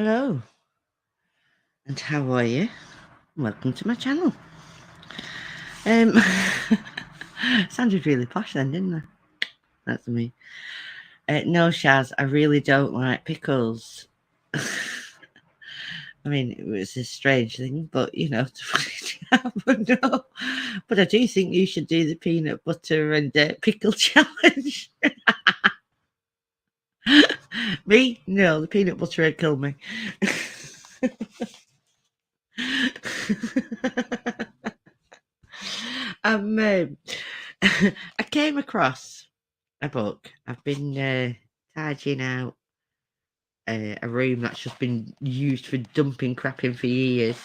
Hello, and how are you? Welcome to my channel. Um, sounded really posh then, didn't I? That's me. No, Shaz, I really don't like pickles. I mean, it was a strange thing, but but no. But I do think you should do the peanut butter and pickle challenge. Me? No, the peanut butter would kill me. I came across a book. I've been tidying out a room that's just been used for dumping crap in for years.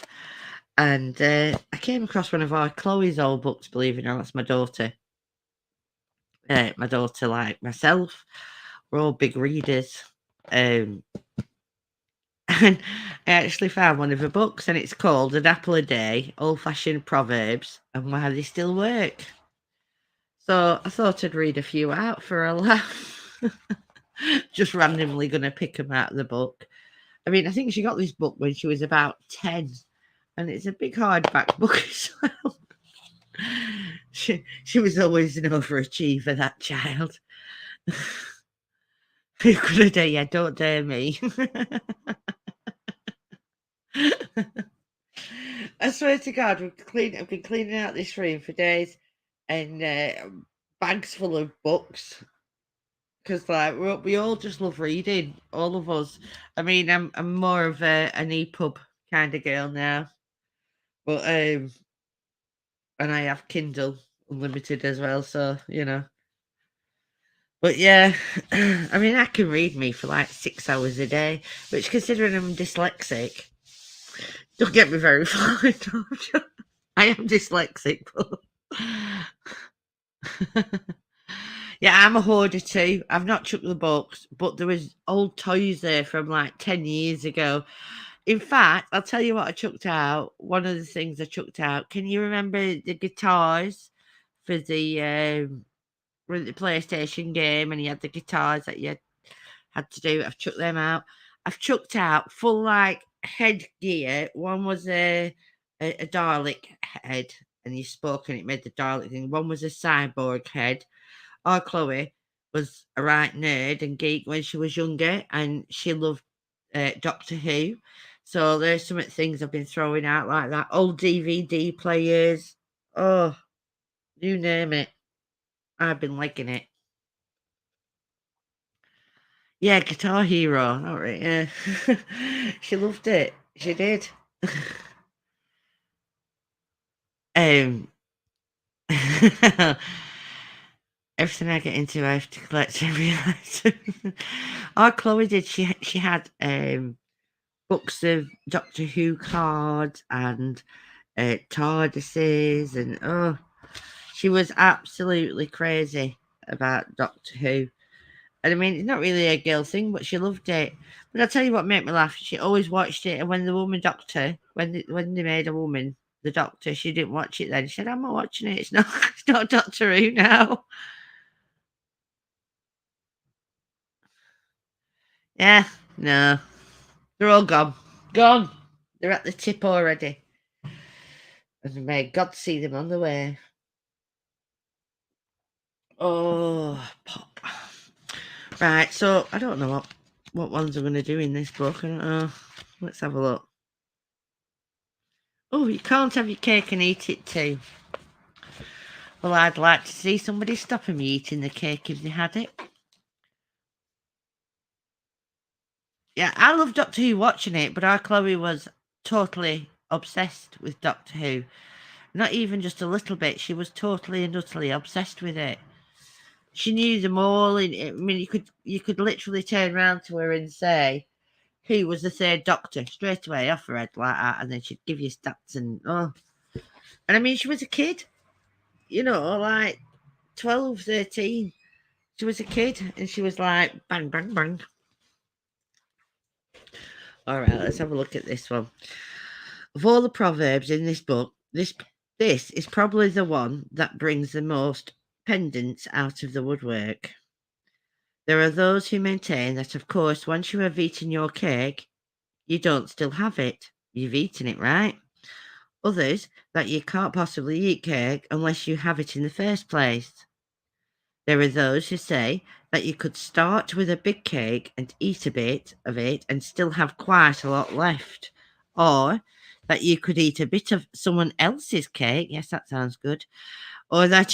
And I came across one of our Chloe's old books, believe it or not. That's my daughter. My daughter, like myself, we're all big readers. And I actually found one of her books, and it's called An Apple a Day, Old-Fashioned Proverbs and Why They Still Work. So I thought I'd read a few out for a laugh. Just randomly going to pick them out of the book. I mean, I think she got this book when she was about 10, and it's a big hardback book as well. She was always an overachiever, that child. Who could have dare? Yeah, don't dare me. I swear to God, I've been cleaning out this room for days, and bags full of books. Because like we all just love reading, all of us. I mean, I'm more of an EPUB kind of girl now, but and I have Kindle Unlimited as well, so you know. But yeah, I mean, I can read me for like 6 hours a day, which considering I'm dyslexic, don't get me very far. I am dyslexic, but yeah, I'm a hoarder too. I've not chucked the books, but there was old toys there from like 10 years ago. In fact, I'll tell you what I chucked out. One of the things I chucked out. Can you remember the guitars for the PlayStation game? And you had the guitars that you had to do. I've chucked them out. I've chucked out full like headgear. One was a Dalek head, and you spoke, and it made the Dalek thing. One was a cyborg head. Our Chloe was a right nerd and geek when she was younger, and she loved Doctor Who. So there's some things I've been throwing out like that. Old DVD players. Oh, you name it. I've been liking it. Yeah, Guitar Hero. All right, yeah. She loved it. She did. um Everything I get into, I have to collect every item. Our Chloe did. She had books of Doctor Who cards and TARDISes, and oh, she was absolutely crazy about Doctor Who. And I mean, it's not really a girl thing, but she loved it. But I'll tell you what made me laugh. She always watched it, and when the woman doctor, when they made a woman the doctor, she didn't watch it then. She said, "I'm not watching it. It's not, it's not Doctor Who now." Yeah, no, they're all gone, gone. They're at the tip already, and may God see them on the way. Oh, pop. Right, so I don't know what ones I'm going to do in this book. I don't know. Let's have a look. Oh, you can't have your cake and eat it too. Well, I'd like to see somebody stopping me eating the cake if they had it. Yeah, I love Doctor Who watching it, but our Chloe was totally obsessed with Doctor Who. Not even just a little bit. She was totally and utterly obsessed with it. She knew them all. I mean, you could literally turn around to her and say, "Who was the third Doctor?" straight away off her head like that, and then she'd give you stats and oh. And I mean, she was a kid, you know, like 12, 13. She was a kid, and she was like, bang, bang, bang. All right, let's have a look at this one. Of all the proverbs in this book, this is probably the one that brings the most pendants out of the woodwork. There are those who maintain that, of course, once you have eaten your cake, you don't still have it. You've eaten it, right? Others, that you can't possibly eat cake unless you have it in the first place. There are those who say that you could start with a big cake and eat a bit of it and still have quite a lot left. Or that you could eat a bit of someone else's cake. Yes, that sounds good. Or that,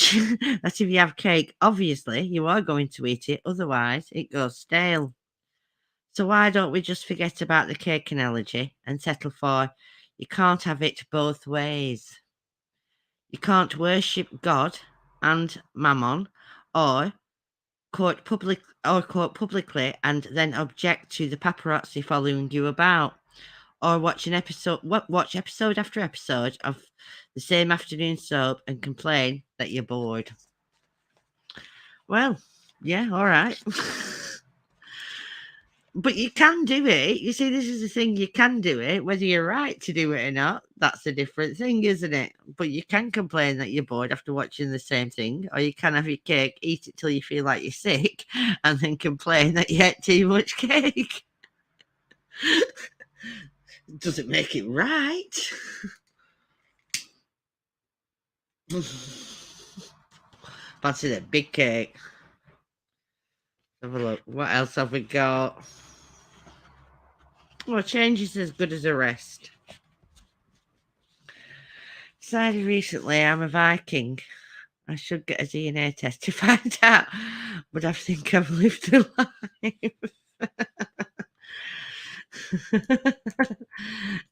that if you have cake, obviously you are going to eat it, otherwise it goes stale. So why don't we just forget about the cake analogy and settle for you can't have it both ways? You can't worship God and Mammon, or quote publicly and then object to the paparazzi following you about, or watch episode after episode of the same afternoon soap and complain that you're bored. Well, yeah, all right. But you can do it. You see, this is the thing, you can do it. Whether you're right to do it or not, that's a different thing, isn't it? But you can complain that you're bored after watching the same thing, or you can have your cake, eat it till you feel like you're sick, and then complain that you ate too much cake. Doesn't make it right. Fancy that big cake. Have a look. What else have we got? Well, change is as good as a rest. Decided recently I'm a Viking. I should get a DNA test to find out, but I think I've lived a life.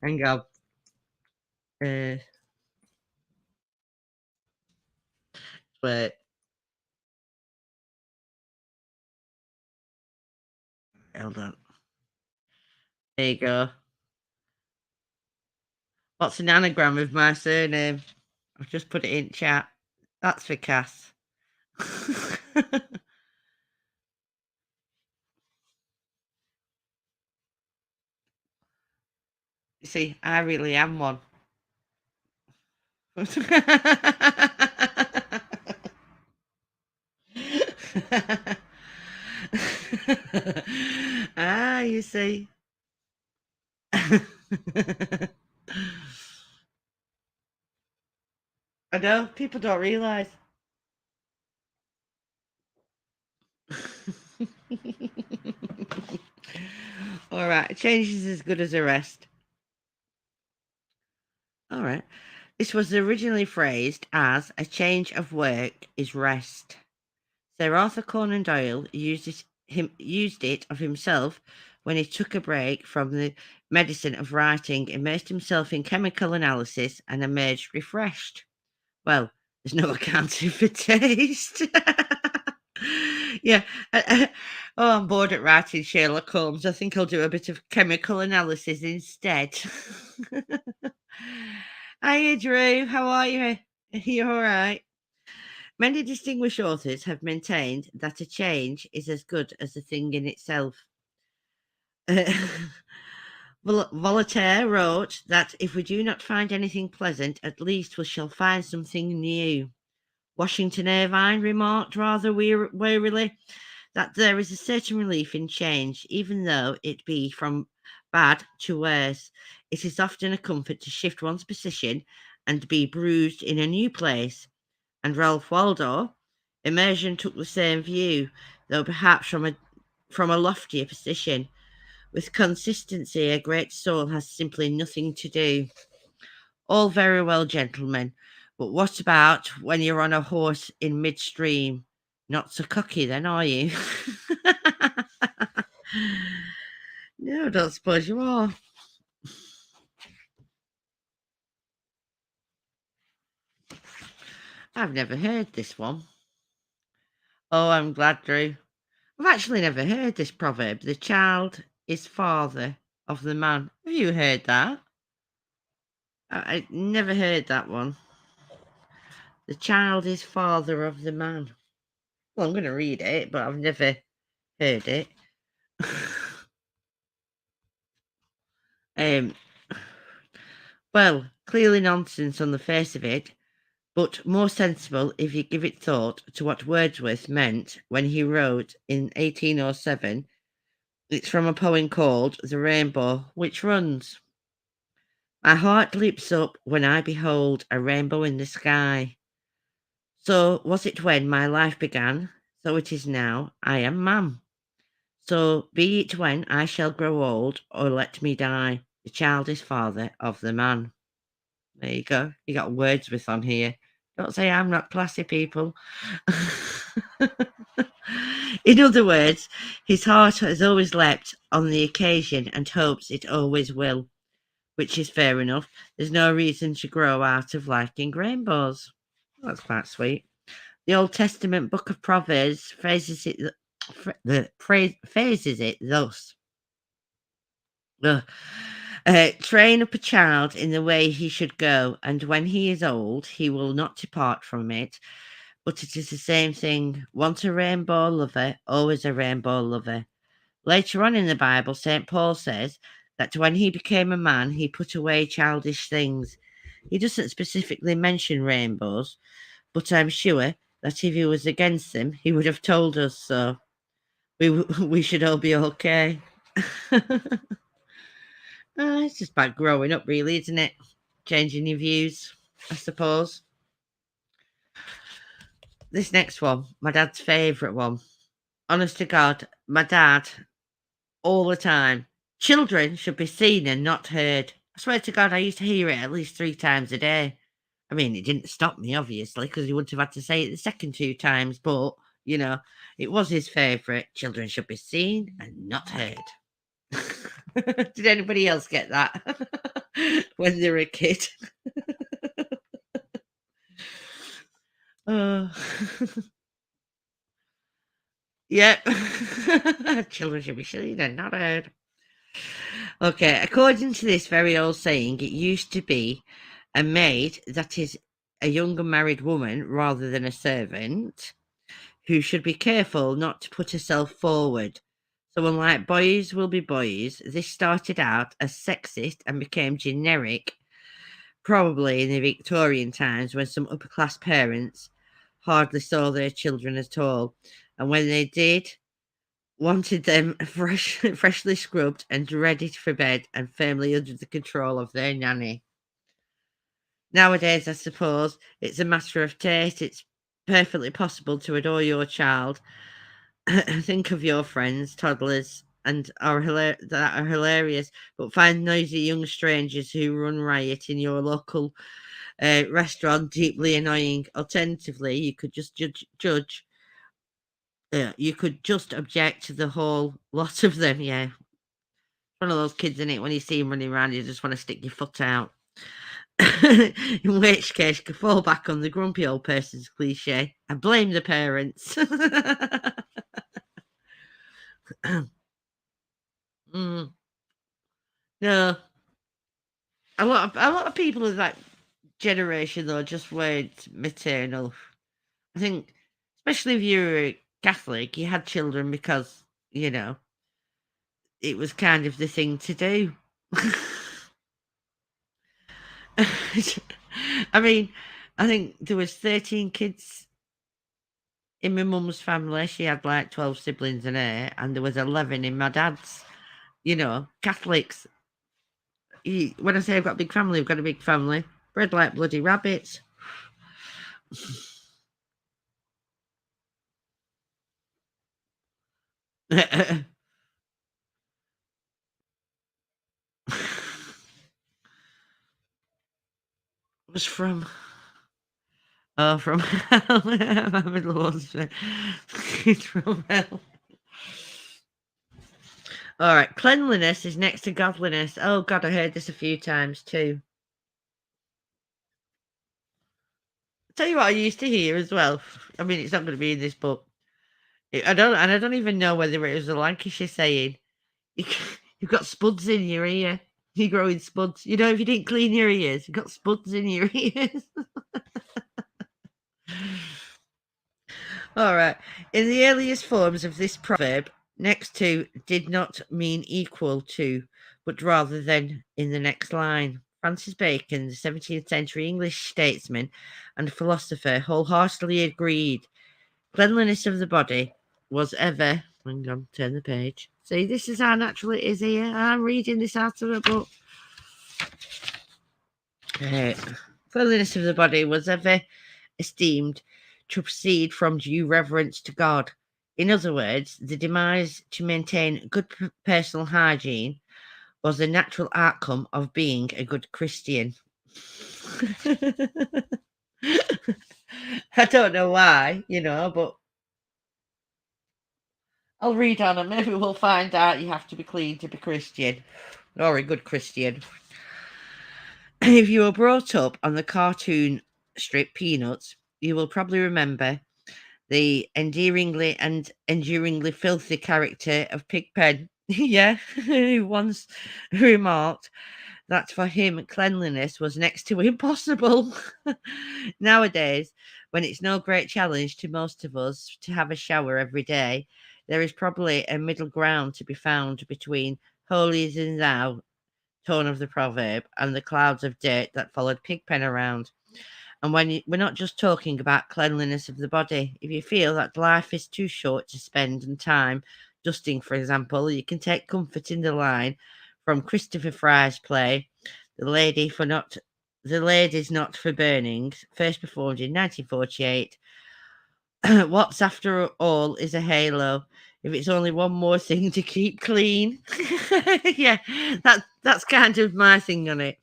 Hang on. Wait. Hold on. There you go. What's an anagram of my surname? I've just put it in chat. That's for Cass. You see, I really am one. You see. I know, people don't realise. All right, change is as good as a rest. All right. This was originally phrased as a change of work is rest. Sir Arthur Conan Doyle used it of himself when he took a break from the medicine of writing, immersed himself in chemical analysis, and emerged refreshed. Well, there's no accounting for taste. Yeah. Oh, I'm bored at writing Sherlock Holmes. I think I'll do a bit of chemical analysis instead. Hiya, Drew. How are you? Are you all right? Many distinguished authors have maintained that a change is as good as a thing in itself. Voltaire wrote that if we do not find anything pleasant, at least we shall find something new. Washington Irvine remarked rather wearily that there is a certain relief in change, even though it be from bad to worse. It is often a comfort to shift one's position and be bruised in a new place. And Ralph Waldo Immersion took the same view, though perhaps from a loftier position. With consistency, a great soul has simply nothing to do. All very well, gentlemen, but what about when you're on a horse in midstream? Not so cocky then, are you? No, I don't suppose you are. I've never heard this one. Oh, I'm glad, Drew. I've actually never heard this proverb. The child is father of the man. Have you heard that? I never heard that one. The child is father of the man. Well, I'm going to read it, but I've never heard it. um, well, clearly nonsense on the face of it, but more sensible if you give it thought to what Wordsworth meant when he wrote in 1807 It's from a poem called The Rainbow, which runs: My heart leaps up when I behold a rainbow in the sky. So was it when my life began, so it is now I am man. So be it when I shall grow old, or let me die, the child is father of the man. There you go. You got Wordsworth on here. Don't say I'm not classy, people. In other words, his heart has always leapt on the occasion and hopes it always will, which is fair enough. There's no reason to grow out of liking rainbows. That's quite sweet. The Old Testament book of Proverbs phrases it thus. Train up a child in the way he should go, and when he is old, he will not depart from it. But it is the same thing. Once a rainbow lover, always a rainbow lover. Later on in the Bible, St. Paul says that when he became a man, he put away childish things. He doesn't specifically mention rainbows, but I'm sure that if he was against them, he would have told us so. We should all be okay. It's just about growing up, really, isn't it? Changing your views, I suppose. This next one, my dad's favourite one. Honest to God, my dad, all the time. Children should be seen and not heard. I swear to God, I used to hear it at least 3 times a day. I mean, it didn't stop me, obviously, because he wouldn't have had to say it the second 2 times, but, it was his favourite. Children should be seen and not heard. Did anybody else get that when they were a kid? Oh. Yep. Children should be seen and not heard. Okay, according to this very old saying, it used to be a maid, that is, a younger married woman rather than a servant, who should be careful not to put herself forward. So, unlike boys will be boys, this started out as sexist and became generic, probably in the Victorian times when some upper class parents hardly saw their children at all. And when they did, wanted them freshly scrubbed and ready for bed and firmly under the control of their nanny. Nowadays, I suppose, it's a matter of taste. It's perfectly possible to adore your child. Think of your friends, toddlers, and that are hilarious, but find noisy young strangers who run riot in your local restaurant deeply annoying. Alternatively, you could just judge. You could just object to the whole lot of them. Yeah, one of those kids in it. When you see them running around, you just want to stick your foot out. In which case, you could fall back on the grumpy old person's cliche and blame the parents. Mm, no, a lot of people of that generation though just weren't maternal. I think, especially if you were Catholic, you had children because it was kind of the thing to do. I mean, I think there was 13 kids in my mum's family. She had like 12 siblings in her, and there was 11 in my dad's. Catholics. When I say I've got a big family, I've got a big family. Bred like bloody rabbits. Was from from hell. My middle one's from hell. All right, cleanliness is next to godliness. Oh God, I heard this a few times too. Tell you what, I used to hear as well. I mean, it's not going to be in this book. I don't even know whether it was a Lancashire saying. You've got spuds in your ear. You're growing spuds. If you didn't clean your ears, you've got spuds in your ears. All right. In the earliest forms of this proverb, next to did not mean equal to, but rather than in the next line. Francis Bacon, the 17th century English statesman and philosopher, wholeheartedly agreed. Cleanliness of the body was ever, hang on, turn the page, See, this is how natural it is here. I'm reading this out of a book. Cleanliness of the body was ever esteemed to proceed from due reverence to God. In other words, the demise to maintain good personal hygiene was the natural outcome of being a good Christian. I don't know why, but I'll read on and maybe we'll find out you have to be clean to be Christian or a good Christian. If you were brought up on the cartoon strip Peanuts, you will probably remember the enduringly filthy character of Pigpen. Yeah, who once remarked that for him cleanliness was next to impossible. Nowadays, when it's no great challenge to most of us to have a shower every day, there is probably a middle ground to be found between holy as thou, tone of the proverb, and the clouds of dirt that followed Pigpen around. And we're not just talking about cleanliness of the body. If you feel that life is too short to spend and time dusting, for example, you can take comfort in the line from Christopher Fry's play, The Ladies Not for Burning, first performed in 1948. What's after all is a halo. If it's only one more thing to keep clean. Yeah, that's kind of my thing on it.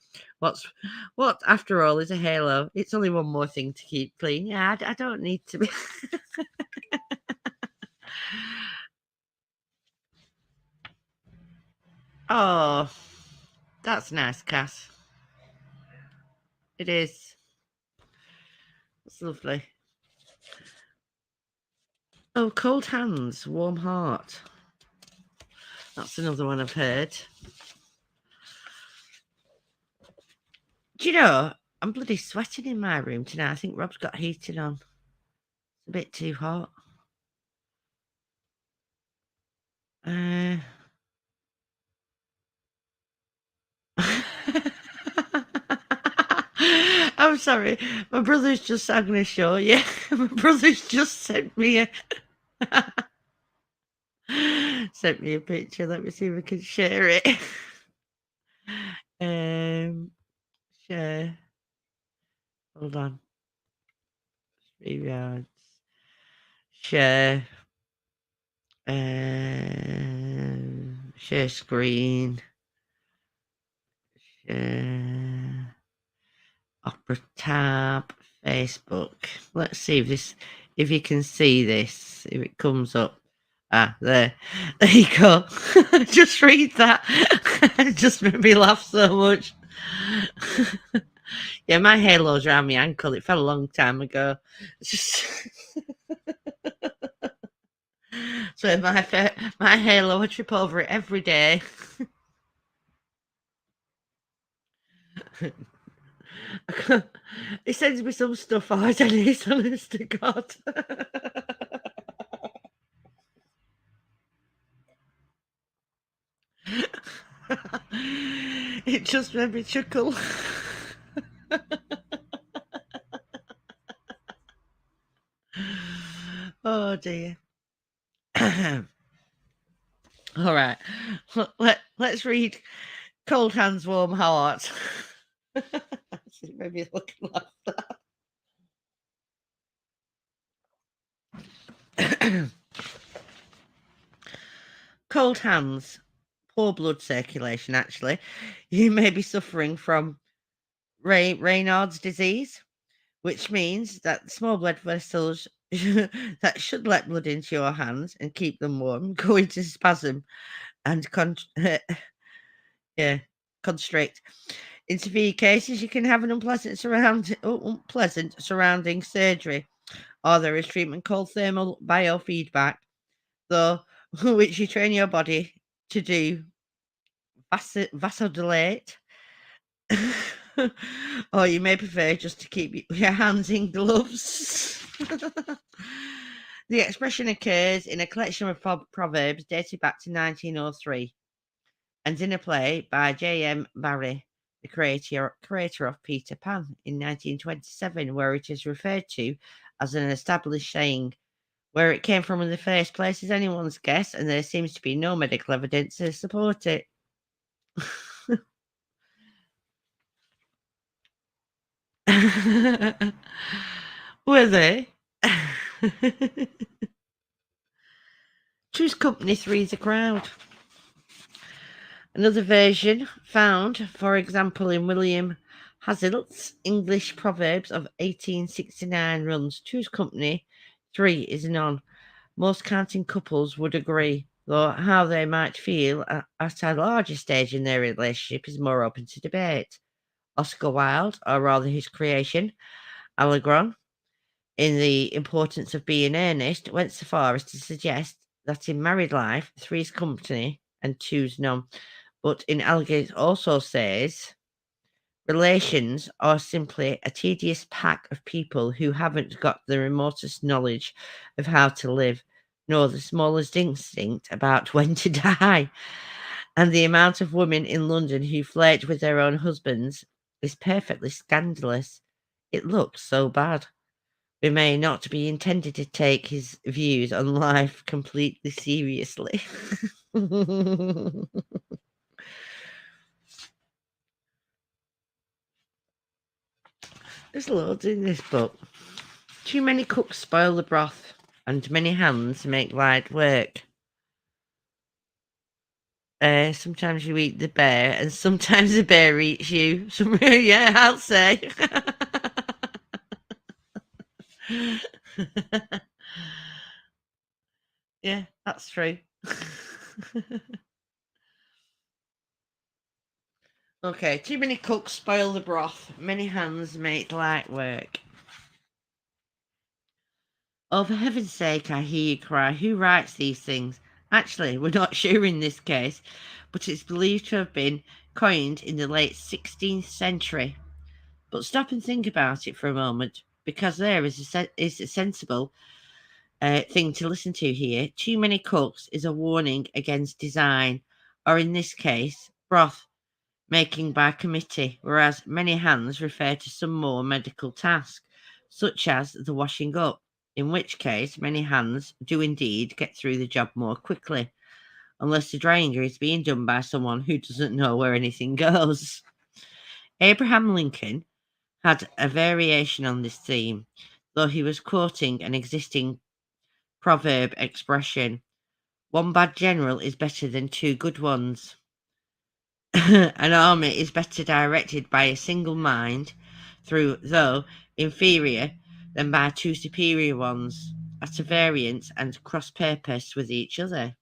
What after all is a halo. It's only one more thing to keep clean. Yeah, I don't need to be. Oh, that's nice, Cass. It is. It's lovely. Oh, cold hands, warm heart. That's another one I've heard. Do you know, I'm bloody sweating in my room tonight. I think Rob's got heating on. It's a bit too hot. I'm sorry. My brother's just sang a show. Yeah, my brother's just sent me a picture. Let me see if I can share it. Share. Hold on. 3 yards. Share. Share screen. Share. Opera tab. Facebook. Let's see if you can see this. If it comes up. Ah, there you go. Just read that. It just made me laugh so much. Yeah, my halo's around my ankle. It fell a long time ago. Just so my halo, I trip over it every day. He sends me some stuff out, and he's honest to God. It just made me chuckle. Oh dear. All right. Let's read Cold Hands, Warm Heart. Maybe look like that. Cold hands, poor blood circulation, actually. You may be suffering from Raynaud's disease, which means that small blood vessels that should let blood into your hands and keep them warm go into spasm and constrict. In severe cases, you can have an unpleasant surrounding surgery, or there is treatment called thermal biofeedback, though which you train your body to do vasodilate. Or you may prefer just to keep your hands in gloves. The expression occurs in a collection of proverbs dated back to 1903 and in a play by J.M. Barrie, the creator of Peter Pan, in 1927, where it is referred to as an established saying, Where it came from in the first place is anyone's guess, and there seems to be no medical evidence to support it. Were they? Choose company, three's a crowd. Another version found, for example, in William Hazlitt's English Proverbs of 1869 runs, choose company, three is none. Most counting couples would agree, though how they might feel at a larger stage in their relationship is more open to debate. Oscar Wilde, or rather his creation, Allegron, in The Importance of Being Earnest, went so far as to suggest that in married life, three's company and two's none. But in Allegro also says relations are simply a tedious pack of people who haven't got the remotest knowledge of how to live, nor the smallest instinct about when to die. And the amount of women in London who flirt with their own husbands is perfectly scandalous. It looks so bad. We may not be intended to take his views on life completely seriously. There's loads in this book. Too many cooks spoil the broth, and many hands make light work. Sometimes you eat the bear, and sometimes the bear eats you. Yeah, I'll say. Yeah, that's true. Okay, too many cooks spoil the broth. Many hands make light work. Oh, for heaven's sake, I hear you cry. Who writes these things? Actually, we're not sure in this case, but it's believed to have been coined in the late 16th century. But stop and think about it for a moment, because there is a sensible thing to listen to here. Too many cooks is a warning against design, or in this case, broth making by committee, whereas many hands refer to some more medical task, such as the washing up, in which case many hands do indeed get through the job more quickly, unless the drying is being done by someone who doesn't know where anything goes. Abraham Lincoln had a variation on this theme, though he was quoting an existing proverb expression: one bad general is better than two good ones. An army is better directed by a single mind, through though inferior, than by two superior ones, at a variance and cross purpose with each other.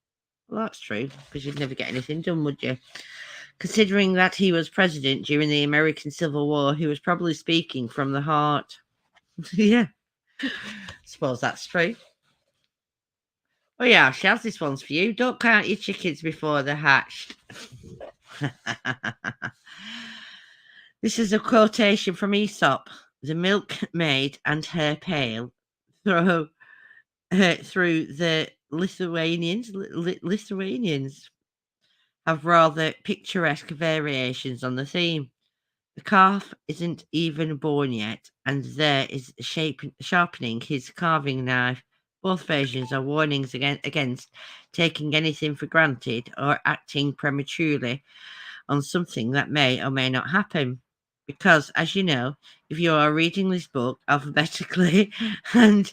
Well, that's true, because you'd never get anything done, would you? Considering that he was president during the American Civil War, he was probably speaking from the heart. Yeah, suppose that's true. Oh yeah, Shaz, this one's for you. Don't count your chickens before they're hatched. This is a quotation from Aesop. The milkmaid and her pail throw through the Lithuanians have rather picturesque variations on the theme. The calf isn't even born yet, and there is sharpening his carving knife. Both versions are warnings against taking anything for granted or acting prematurely on something that may or may not happen. Because, as you know, if you are reading this book alphabetically, and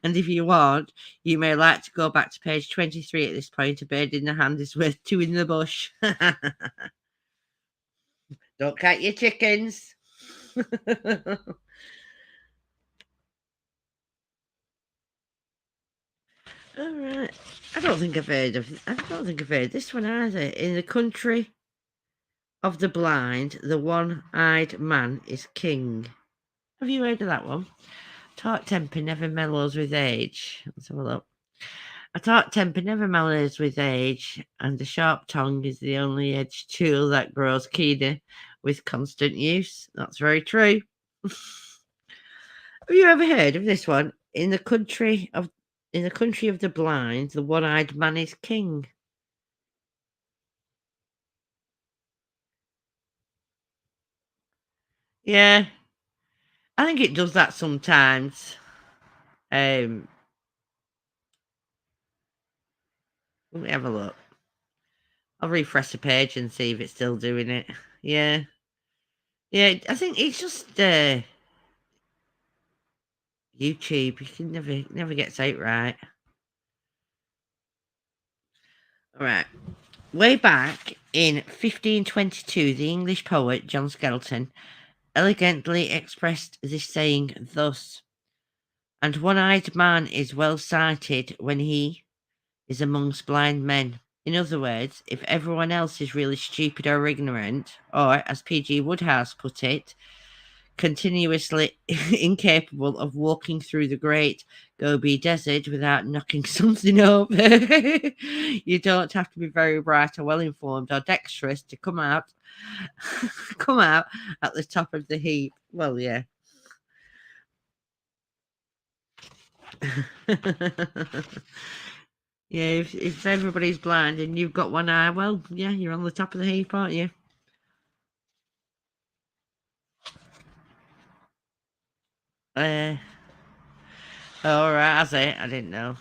and if you aren't, you may like to go back to page 23 at this point. A bird in the hand is worth two in the bush. Don't count your chickens. All right. I don't think I've heard this one either. In the country of the blind, the one-eyed man is king. Have you heard of that one? Tart temper never mellows with age. Let's have a look. A tart temper never mellows with age, and a sharp tongue is the only edged tool that grows keener with constant use. That's very true. Have you ever heard of this one? In the country of the blind, the one-eyed man is king. Yeah, I think it does that sometimes. Um, Let me have a look. I'll refresh the page and see if it's still doing it. Yeah. Yeah, I think it's just YouTube. You can never gets out right. All right. Way back in 1522, the English poet John Skelton elegantly expressed this saying thus: "And one-eyed man is well sighted when he is amongst blind men." In other words, if everyone else is really stupid or ignorant, or as P.G. Woodhouse put it, continuously incapable of walking through the great Gobi Desert without knocking something over, you don't have to be very bright or well informed or dexterous to come out come out at the top of the heap. Well, yeah. Yeah, if everybody's blind and you've got one eye, well, yeah, you're on the top of the heap, aren't you? Uh, all right, has it? I didn't know.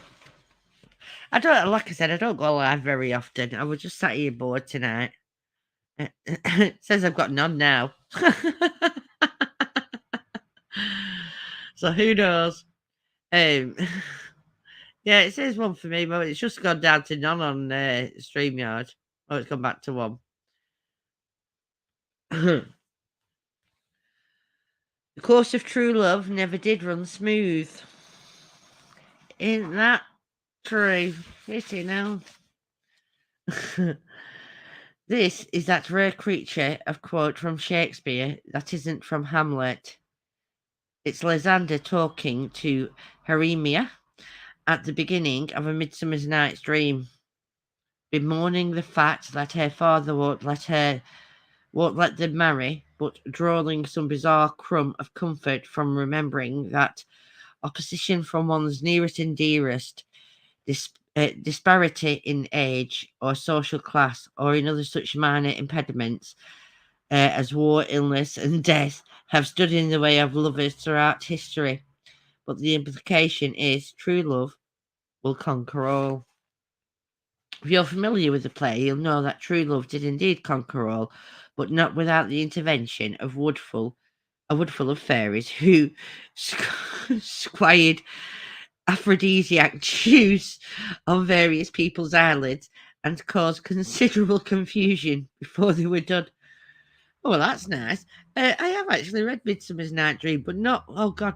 I don't, like I said, I don't go live very often. I was just sat here bored tonight. It says I've got none now. So who knows? Um, yeah, it says one for me, but it's just gone down to none on StreamYard. Oh, it's gone back to one. The course of true love never did run smooth. Isn't that true? You know. This is that rare creature of quote from Shakespeare that isn't from Hamlet. It's Lysander talking to Hermia at the beginning of A Midsummer Night's Dream, bemoaning the fact that her father won't let them marry, but drawing some bizarre crumb of comfort from remembering that opposition from one's nearest and dearest, disparity in age or social class, or in other such minor impediments as war, illness, and death, have stood in the way of lovers throughout history. But the implication is true love will conquer all. If you're familiar with the play, you'll know that true love did indeed conquer all, but not without the intervention of a woodful of fairies who squired aphrodisiac juice on various people's eyelids and caused considerable confusion before they were done. Oh, well, that's nice. I have actually read Midsummer's Night Dream, but not, oh God,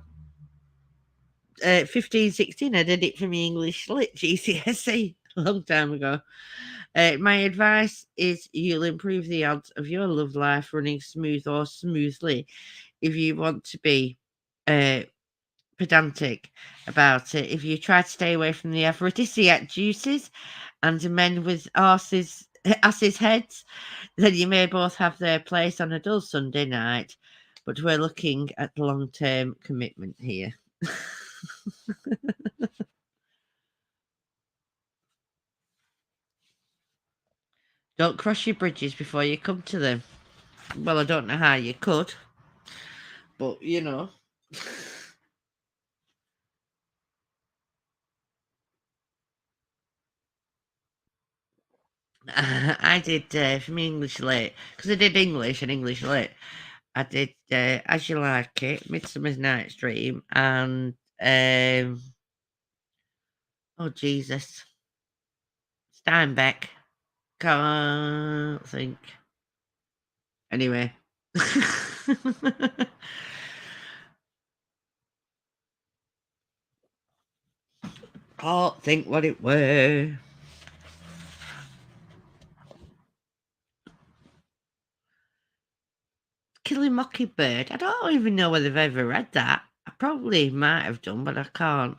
15, 16. I did it for my English Lit GCSE a long time ago. My advice is you'll improve the odds of your love life running smooth or smoothly if you want to be uh, pedantic about it. If you try to stay away from the aphrodisiac juices and men with asses heads, then you may both have their place on a dull Sunday night. But we're looking at long-term commitment here. Don't cross your bridges before you come to them. Well, I don't know how you could, but you know. I did from English Lit, because I did English and English Lit. I did As You Like It, Midsummer's Night's Dream, and oh Jesus, Steinbeck. Can't think. Anyway. Can't think what it were. Killing Mockingbird. I don't even know whether I've ever read that. I probably might have done, but I can't.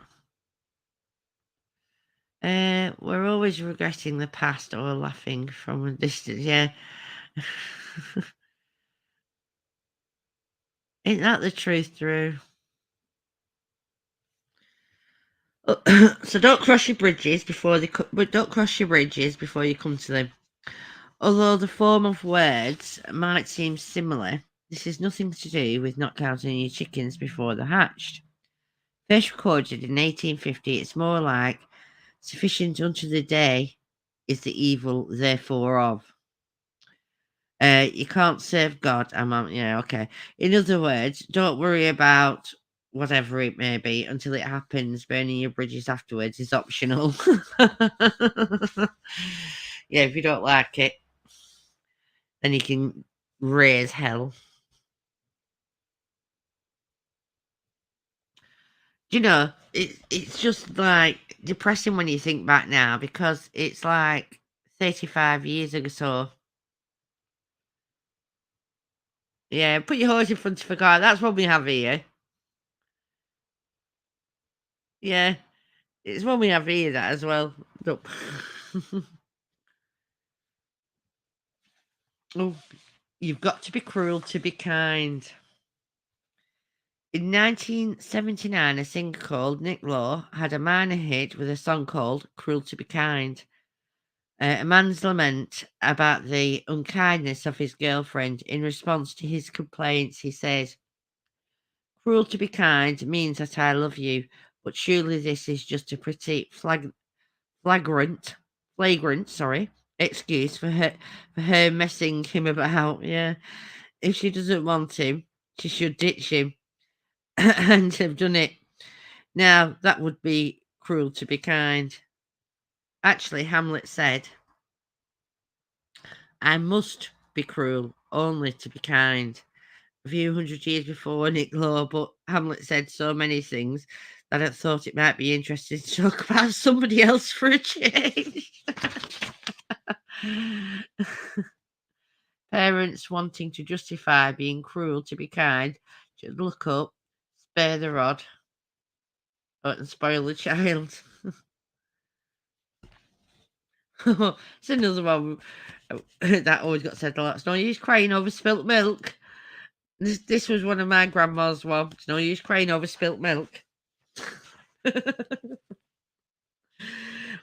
We're always regretting the past or laughing from a distance. Yeah. Ain't that the truth, Drew? So don't cross your bridges before but don't cross your bridges before you come to them. Although the form of words might seem similar, this is nothing to do with not counting your chickens before they're hatched. First recorded in 1850, it's more like sufficient unto the day is the evil therefore of. You can't save God. Yeah, okay. In other words, don't worry about whatever it may be until it happens. Burning your bridges afterwards is optional. Yeah, if you don't like it, then you can raise hell. Do you know, it's just like depressing when you think back now because it's like 35 years ago. So, yeah, put your horse in front of a car. That's what we have here. Yeah, it's one we have here, that as well. Look. Oh, you've got to be cruel to be kind. In 1979, a singer called Nick Law had a minor hit with a song called Cruel to be Kind. A man's lament about the unkindness of his girlfriend. In response to his complaints, he says, "Cruel to be kind means that I love you, but surely this is just a pretty flagrant, sorry, excuse for her messing him about. Yeah, if she doesn't want him, she should ditch him and have done it. Now that would be cruel to be kind." Actually, Hamlet said, "I must be cruel only to be kind." A few hundred years before Nick Law, but Hamlet said so many things that I thought it might be interesting to talk about somebody else for a change. Parents wanting to justify being cruel to be kind should look up, spare the rod, and spoil the child. It's another one that always got said a lot. It's no use crying over spilt milk. This was one of my grandma's ones. It's no use crying over spilt milk.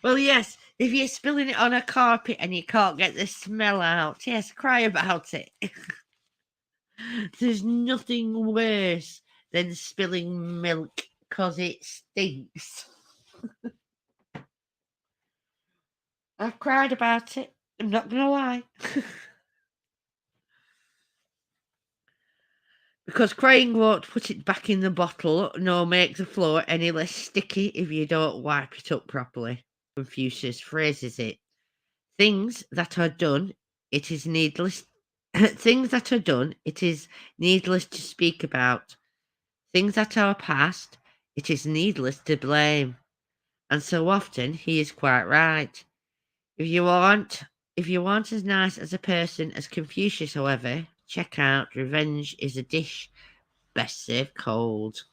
Well, yes, if you're spilling it on a carpet and you can't get the smell out, yes, cry about it. There's nothing worse than spilling milk because it stinks. I've cried about it. I'm not going to lie. Because crying won't put it back in the bottle nor make the floor any less sticky if you don't wipe it up properly. Confucius phrases it. Things that are done, it is needless. Things that are done, it is needless to speak about. Things that are past, it is needless to blame. And so often he is quite right. If you aren't as nice as a person as Confucius, however, check out Revenge is a Dish Best Served Cold.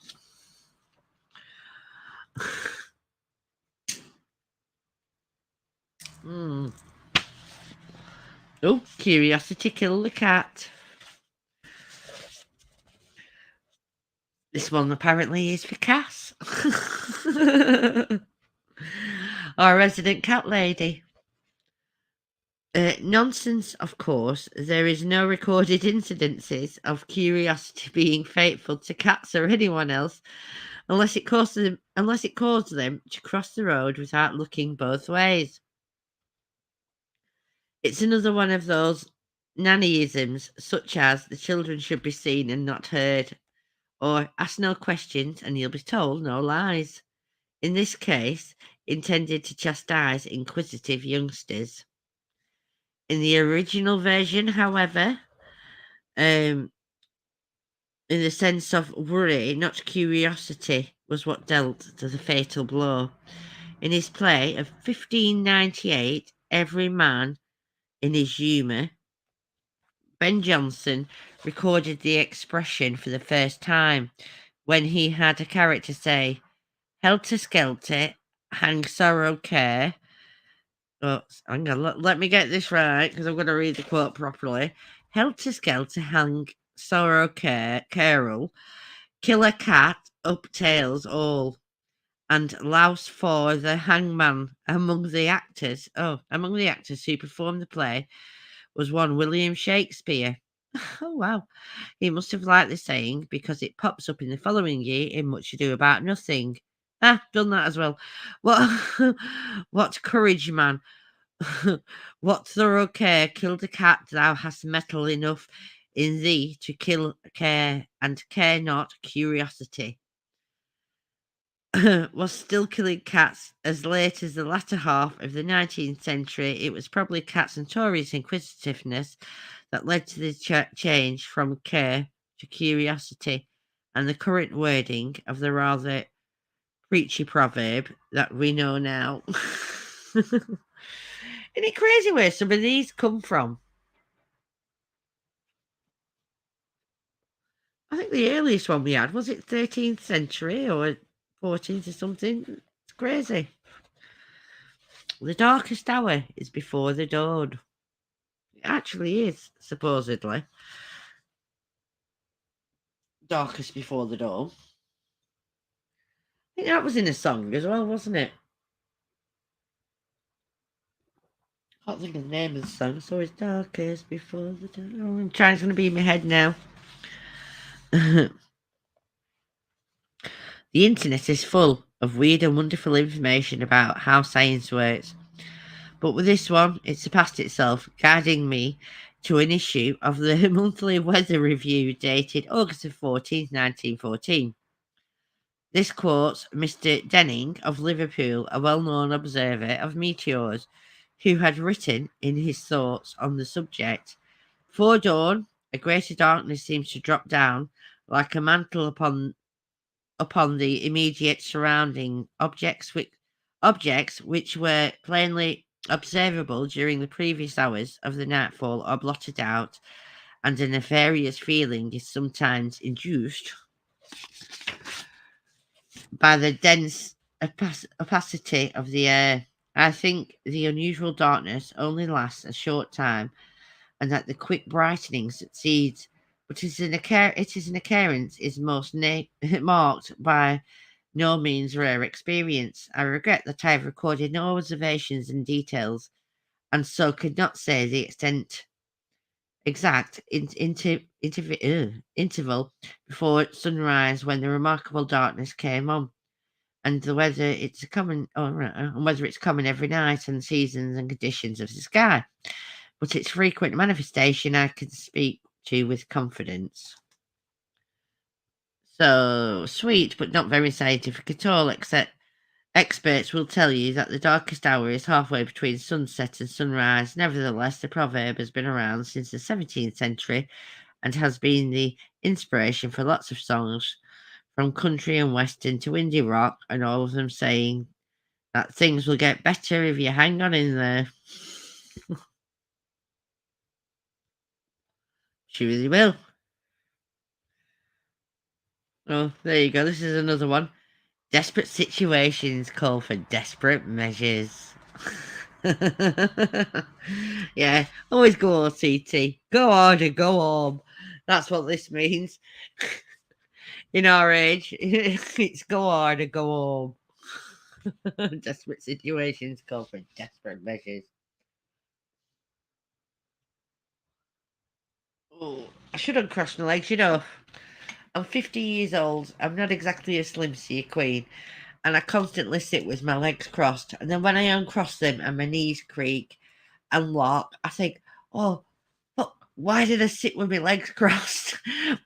Oh, curiosity killed the cat. This one apparently is for Cass. Our resident cat lady. Nonsense, of course. There is no recorded incidences of curiosity being faithful to cats or anyone else, unless it caused them to cross the road without looking both ways. It's another one of those nannyisms, such as the children should be seen and not heard, or ask no questions and you'll be told no lies. In this case, intended to chastise inquisitive youngsters. In the original version, however, in the sense of worry, not curiosity, was what dealt the fatal blow. In his play of 1598, Every Man in His Humour, Ben Jonson recorded the expression for the first time when he had a character say, "Helter skelter, hang sorrow care." Oh, hang on, let me get this right because I'm going to read the quote properly. "Helter skelter, hang sorrow carol, kill a cat, up tails all, and louse for the hangman." Among the actors who performed the play was one William Shakespeare. Oh wow. He must have liked the saying because it pops up in the following year in Much Ado About Nothing. Ah, done that as well. What what courage, man. What thorough care killed a cat thou hast mettle enough in thee to kill care, and care not curiosity. Was still killing cats as late as the latter half of the 19th century. It was probably cats' notorious inquisitiveness that led to the change from care to curiosity, and the current wording of the rather preachy proverb that we know now. Isn't it crazy where some of these come from? I think the earliest one we had was it 13th century or 14th or something. It's crazy. The darkest hour is before the dawn. It actually is, supposedly. Darkest before the dawn. I think that was in a song as well, wasn't it? I can't think of the name of the song. So it's darkest before the dawn. Oh, I'm trying, it's going to be in my head now. The internet is full of weird and wonderful information about how science works. But with this one, it surpassed itself, guiding me to an issue of the monthly weather review dated August 14th, 1914. This quotes Mr. Denning of Liverpool, a well-known observer of meteors, who had written in his thoughts on the subject. "Before dawn, a greater darkness seems to drop down like a mantle upon the immediate surrounding objects which were plainly observable during the previous hours of the nightfall are blotted out, and a nefarious feeling is sometimes induced by the dense opacity of the air. I think the unusual darkness only lasts a short time, and that the quick brightening succeeds. But it is an occurrence is most marked by no means rare experience. I regret that I have recorded no observations and details, and so could not say the exact interval before sunrise when the remarkable darkness came on, and whether it's common and whether it's common every night and seasons and conditions of the sky. But its frequent manifestation I can speak to with confidence. So sweet, but not very scientific at all, except experts will tell you that the darkest hour is halfway between sunset and sunrise. Nevertheless, the proverb has been around since the 17th century and has been the inspiration for lots of songs, from country and western to indie rock, and all of them saying that things will get better if you hang on in there. She really will. Oh, there you go. This is another one. Desperate situations call for desperate measures. Yeah, always go OTT. Go hard and go home. That's what this means. In our age, it's go hard and go home. Desperate situations call for desperate measures. Oh, I should uncross my legs, you know. I'm 50 years old. I'm not exactly a slim sea queen, and I constantly sit with my legs crossed. And then when I uncross them and my knees creak and lock, I think, oh, fuck, why did I sit with my legs crossed?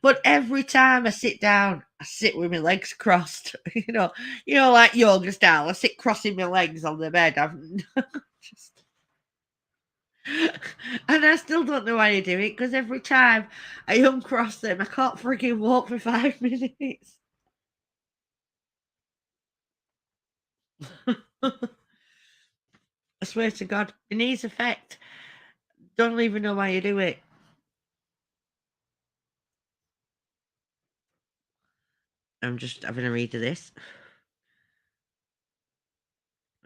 But every time I sit down, I sit with my legs crossed. Like yoga style. I sit crossing my legs on the bed. Just, and I still don't know how you do it because every time I uncross them, I can't freaking walk for 5 minutes. I swear to God, it needs effect. Don't even know why you do it. I'm just having a read of this.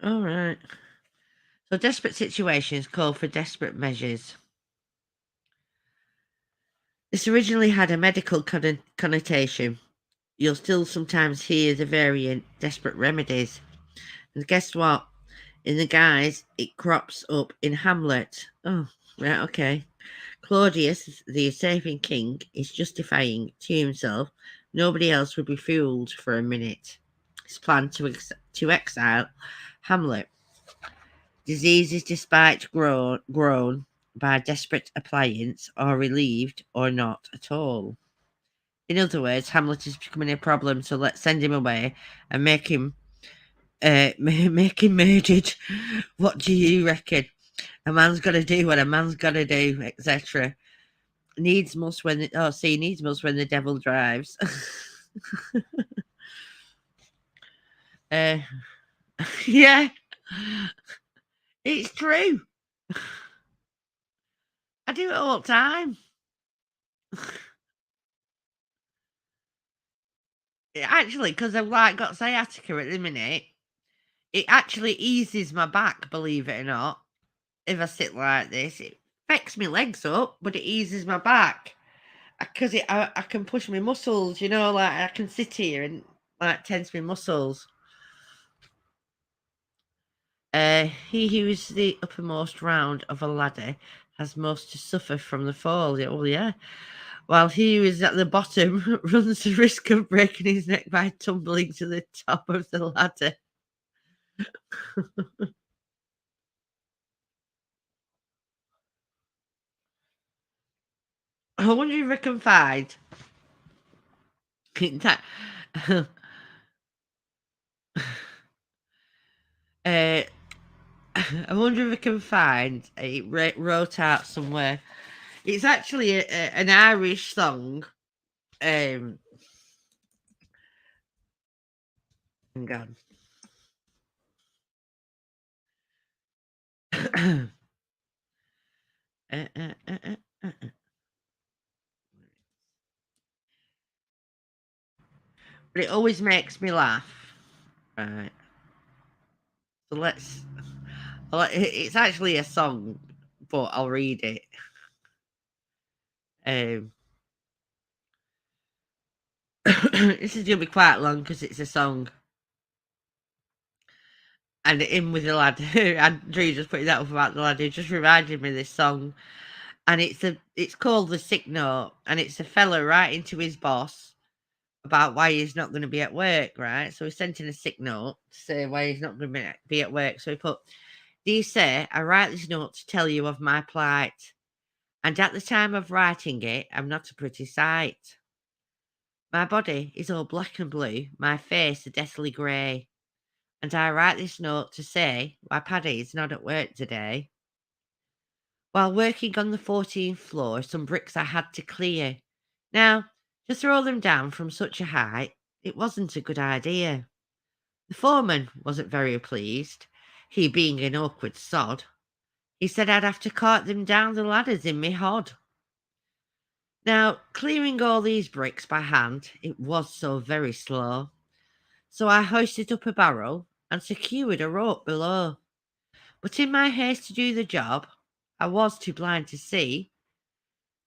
All right. So, desperate situations call for desperate measures. This originally had a medical connotation. You'll still sometimes hear the variant desperate remedies. And guess what? In the guise, it crops up in Hamlet. Oh, right, okay. Claudius, the usurping king, is justifying to himself nobody else would be fooled for a minute his plan to exile Hamlet. Diseases despite grown by desperate appliance are relieved or not at all. In other words, Hamlet is becoming a problem, so let's send him away and make him make him murdered. What do you reckon? A man's got to do what a man's got to do, etc. Needs must when needs must when the devil drives. uh, yeah, it's true. I do it all the time. Actually, because I've like got sciatica at the minute, it actually eases my back, believe it or not. If I sit like this, it affects my legs up, but it eases my back because I can push my muscles. You know, like I can sit here and like tense my muscles. He who is the uppermost round of a ladder has most to suffer from the fall. Oh yeah. While he who is at the bottom runs the risk of breaking his neck by tumbling to the top of the ladder. I wonder if I can find. uh, I wonder if I can find it wrote out somewhere. It's actually an Irish song. Hang on. Uh, uh, uh, uh, uh. But it always makes me laugh. Right. So let's. It's actually a song, but I'll read it. Um, this is gonna be quite long because it's a song, and in with the lad. Andrew just putting that up about the lad. It just reminded me of this song, and it's called The Sick Note, and it's a fella writing to his boss about why he's not going to be at work, right? So he sent in a sick note to say why he's not going to be at work. So he put, "Dear sir, I write this note to tell you of my plight, and at the time of writing it, I'm not a pretty sight. My body is all black and blue, my face a deathly grey, and I write this note to say why Paddy is not at work today. While working on the 14th floor, some bricks I had to clear. Now, to throw them down from such a height, it wasn't a good idea. The foreman wasn't very pleased, he being an awkward sod. He said I'd have to cart them down the ladders in me hod. Now, clearing all these bricks by hand, it was so very slow. So I hoisted up a barrel and secured a rope below. But in my haste to do the job, I was too blind to see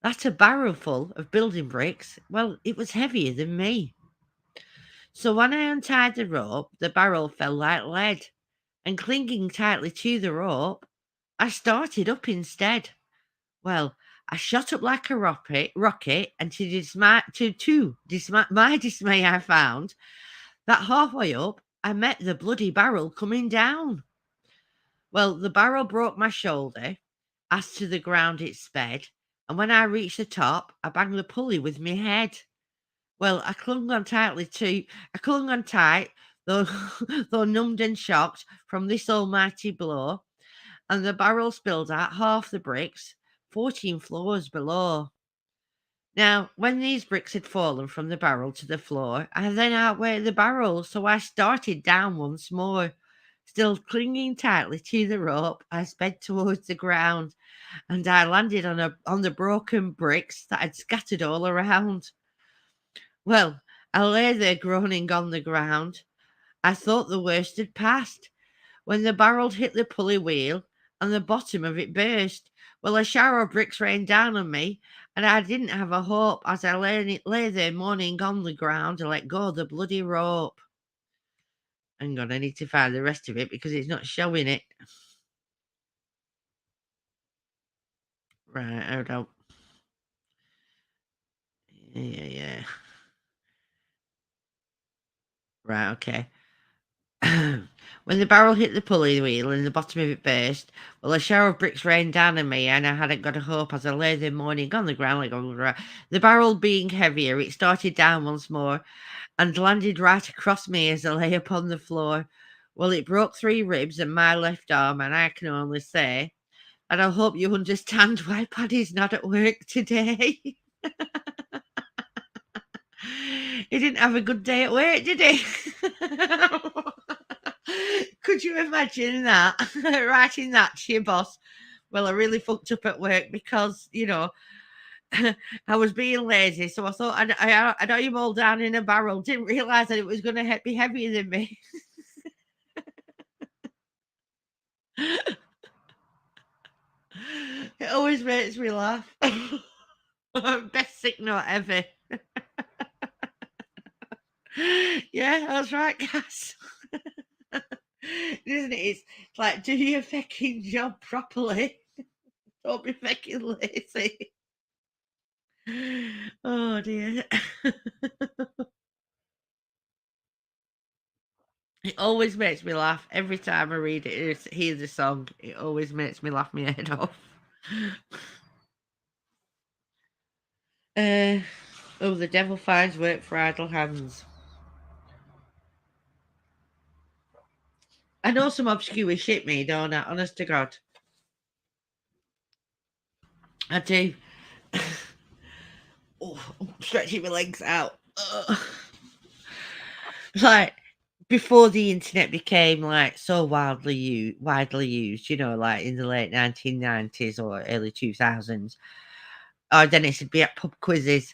that a barrel full of building bricks, well, it was heavier than me. So when I untied the rope, the barrel fell like lead, and clinging tightly to the rope, I started up instead. Well, I shot up like a rocket, and my dismay, I found that halfway up, I met the bloody barrel coming down. Well, the barrel broke my shoulder. As to the ground, it sped, and when I reached the top, I banged the pulley with my head. Well, I clung on tight, though, though numbed and shocked from this almighty blow, and the barrel spilled out half the bricks, 14 floors below. Now, when these bricks had fallen from the barrel to the floor, I then outweighed the barrel, so I started down once more. Still clinging tightly to the rope, I sped towards the ground, and I landed on the broken bricks that had scattered all around. Well, I lay there groaning on the ground. I thought the worst had passed, when the barrel hit the pulley wheel and the bottom of it burst. Well, a shower of bricks rained down on me, and I didn't have a hope as I lay there moaning on the ground to let go of the bloody rope. Hang on, I need to find the rest of it because it's not showing it. Right, hold on. Yeah. Right, okay. When the barrel hit the pulley wheel and the bottom of it burst, well, a shower of bricks rained down on me, and I hadn't got a hope as I lay there moaning on the ground like the barrel being heavier. It started down once more and landed right across me as I lay upon the floor. Well, it broke 3 ribs and my left arm, and I can only say, and I hope you understand why Paddy's not at work today. He didn't have a good day at work, did he? Could you imagine that? Writing that to your boss? Well, I really fucked up at work because, I was being lazy, so I thought I'd eye him all down in a barrel. Didn't realise that it was going to be heavier than me. It always makes me laugh. Best sick note ever. Yeah, that's right, Cass. Isn't it? It's like, do your fucking job properly. Don't be fucking lazy. Oh dear. It always makes me laugh every time I read it or hear the song. It always makes me laugh my head off. Oh, the devil finds work for idle hands. I know some obscure shit, me, don't I? Honest to God. I do. Oh, stretching my legs out. Like, before the internet became like so widely used, like in the late 1990s or early 2000s, our Dennis would be at pub quizzes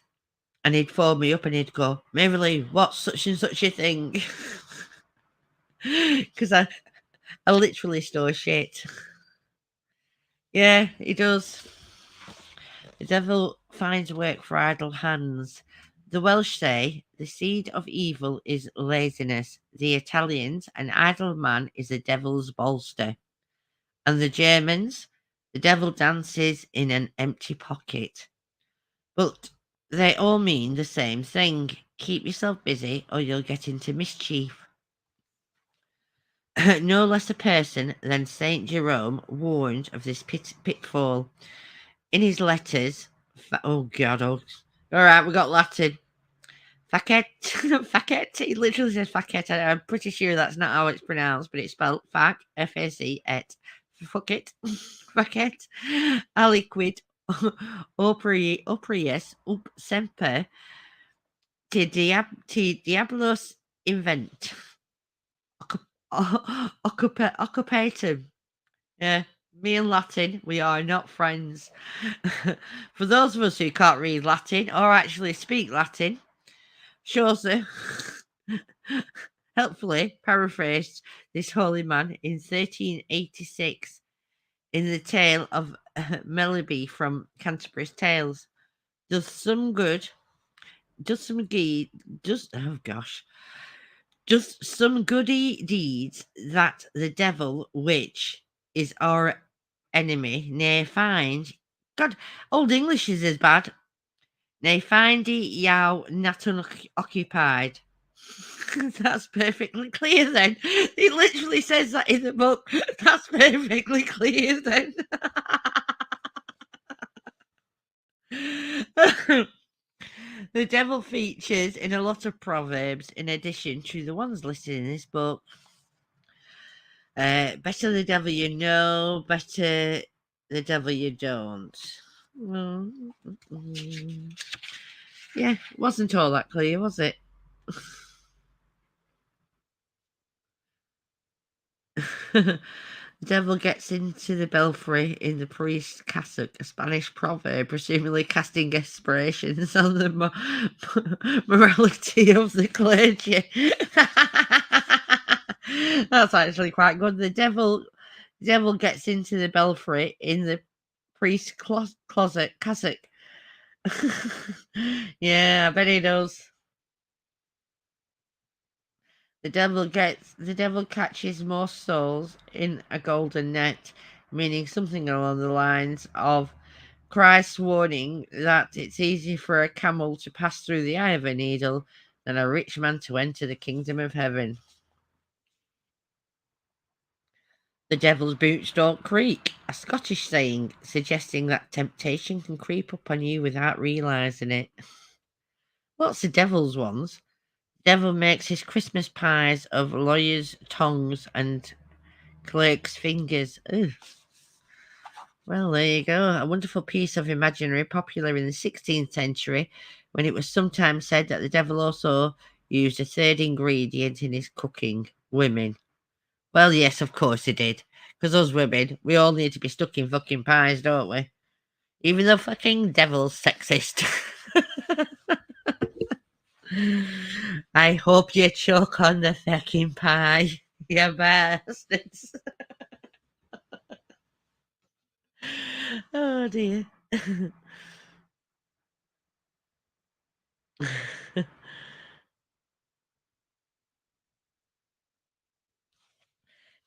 and he'd phone me up and he'd go, Mary Lou, what's such and such a thing? Because I literally store shit. Yeah, he does. The devil finds work for idle hands. The Welsh say the seed of evil is laziness. The Italians, an idle man is the devil's bolster. And the Germans, the devil dances in an empty pocket. But they all mean the same thing. Keep yourself busy or you'll get into mischief. No less a person than Saint Jerome warned of this pitfall. In his letters, oh God, all right, we got Latin. Facet, facet. He literally says facet. I'm pretty sure that's not how it's pronounced, but it's spelled fac, F-A-C-et. Fuck it. Facet. Aliquid. Oprius. Up semper. Ti diablos invent. Occupatum. Yeah, me and Latin, we are not friends. For those of us who can't read Latin or actually speak Latin, Chaucer helpfully paraphrased this holy man in 1386 in the tale of Melibee from Canterbury's Tales. Does some good, does some good, oh gosh, just some goody deeds that the devil, which is our enemy, nay find. God, Old English is as bad. Nay find yow not unoccupied. That's perfectly clear then. It literally says that in the book. That's perfectly clear then. The devil features in a lot of proverbs in addition to the ones listed in this book. Better the devil you know, better the devil you don't. Well, yeah, it wasn't all that clear, was it? The devil gets into the belfry in the priest's cassock, a Spanish proverb, presumably casting aspirations on the morality of the clergy. That's actually quite good. The devil gets into the belfry in the priest's closet cassock. Yeah, I bet he does. The devil catches more souls in a golden net, meaning something along the lines of Christ's warning that it's easier for a camel to pass through the eye of a needle than a rich man to enter the kingdom of heaven. The devil's boots don't creak, a Scottish saying suggesting that temptation can creep up on you without realising it. What's the devil's ones? Devil makes his Christmas pies of lawyers' tongues and clerks' fingers. Ugh. Well, there you go. A wonderful piece of imaginary popular in the 16th century, when it was sometimes said that the devil also used a third ingredient in his cooking: women. Well, yes, of course he did. Because us women, we all need to be stuck in fucking pies, don't we? Even the fucking devil's sexist. I hope you choke on the fucking pie, you bastards. Oh dear.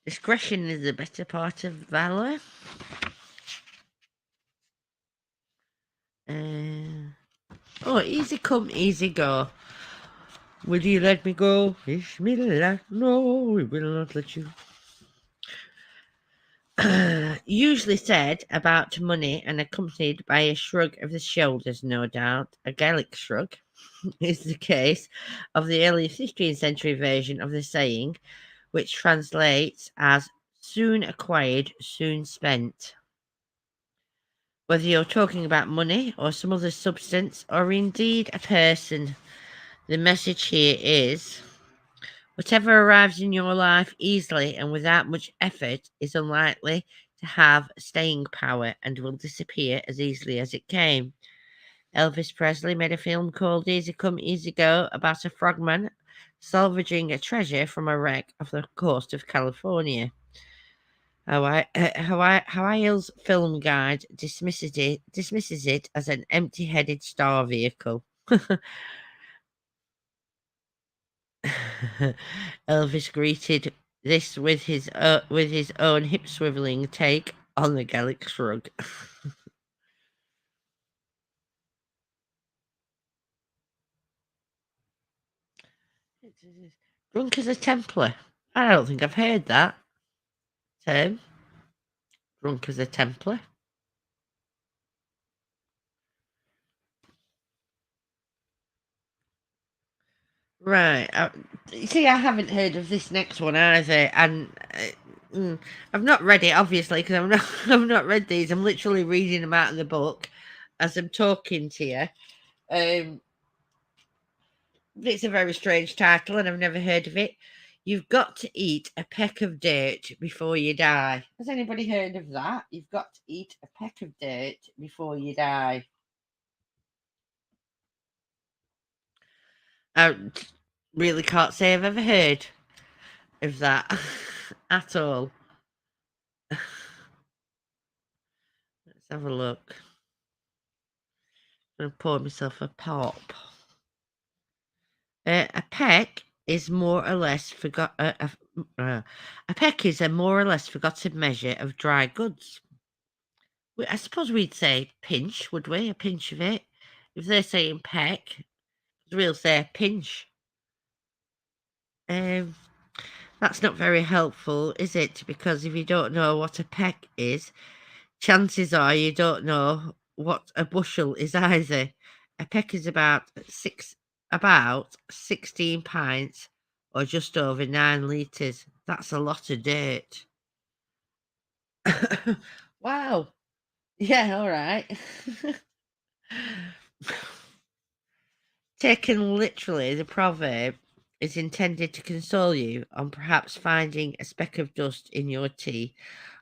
Discretion is the better part of valor. Oh, easy come, easy go. Will you let me go? Bismillah. No, we will not let you. Usually said about money and accompanied by a shrug of the shoulders, no doubt. A Gaelic shrug is the case of the early 15th century version of the saying, which translates as soon acquired, soon spent. Whether you're talking about money or some other substance or indeed a person, the message here is whatever arrives in your life easily and without much effort is unlikely to have staying power and will disappear as easily as it came. Elvis Presley made a film called Easy Come, Easy Go about a frogman salvaging a treasure from a wreck off the coast of California. Hawaii's film guide dismisses it as an empty-headed star vehicle. Elvis greeted this with his own hip swiveling take on the Gaelic shrug. Drunk as a templar. I don't think I've heard that term. Drunk as a templar. Right. You see, I haven't heard of this next one either, and I've not read it obviously because I've not read these. I'm literally reading them out of the book as I'm talking to you. Um, it's a very strange title, and I've never heard of it. You've got to eat a peck of dirt before you die. Has anybody heard of that? You've got to eat a peck of dirt before you die. I really can't say I've ever heard of that at all. Let's have a look. I'm going to pour myself a pop. A peck is more or less a peck is a more or less forgotten measure of dry goods. I suppose we'd say pinch, would we? A pinch of it. If they're saying peck, we'll say a pinch. Um, that's not very helpful, is it? Because if you don't know what a peck is, chances are you don't know what a bushel is either. A peck is about 16 pints or just over 9 litres. That's a lot of dirt. Wow. Yeah, all right. Taken literally, the proverb is intended to console you on perhaps finding a speck of dust in your tea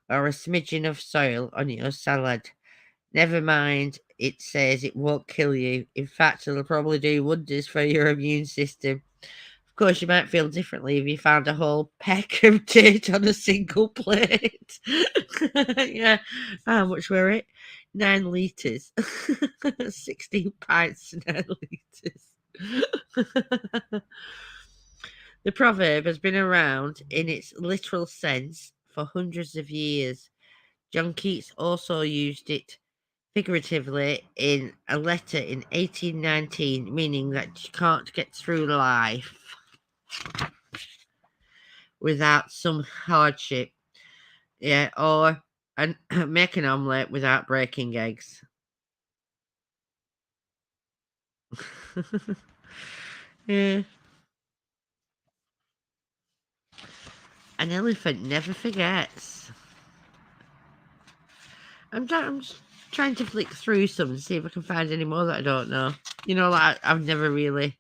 or a smidgen of soil on your salad. Never mind, it says it won't kill you. In fact, it'll probably do wonders for your immune system. Of course, you might feel differently if you found a whole peck of dirt on a single plate. Yeah, how much were it? 9 litres. 16 pints, 9 litres. The proverb has been around in its literal sense for hundreds of years. John Keats also used it figuratively in a letter in 1819, meaning that you can't get through life without some hardship. Yeah, or and make an omelette without breaking eggs. Yeah. An elephant never forgets. I'm just trying to flick through some to see if I can find any more that I don't know. Like I've never really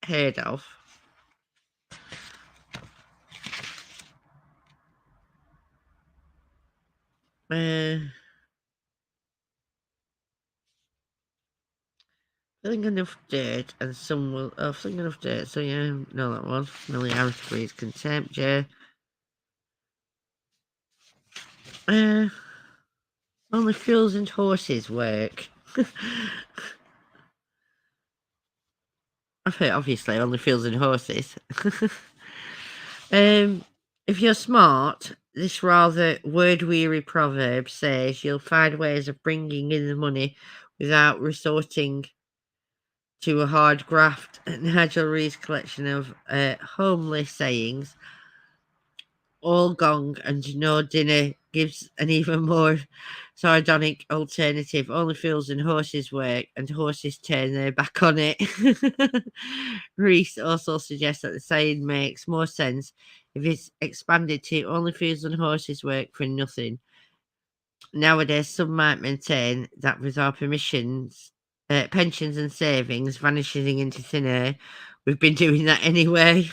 heard of. Uh, Filling enough dirt and some will. Oh, filling enough dirt. So yeah, know that one. Familiarity breeds contempt. Yeah. Uh, Only fools and horses work. I've heard, obviously, only fools and horses. um, if you're smart, this rather word-weary proverb says you'll find ways of bringing in the money without resorting to a hard graft. Nigel Reed's collection of homely sayings, all gong and no dinner, gives an even more sardonic alternative. Only fools and horses work, and horses turn their back on it. Reese also suggests that the saying makes more sense if it's expanded to only fools and horses work for nothing. Nowadays, some might maintain that with our pensions and savings vanishing into thin air, we've been doing that anyway.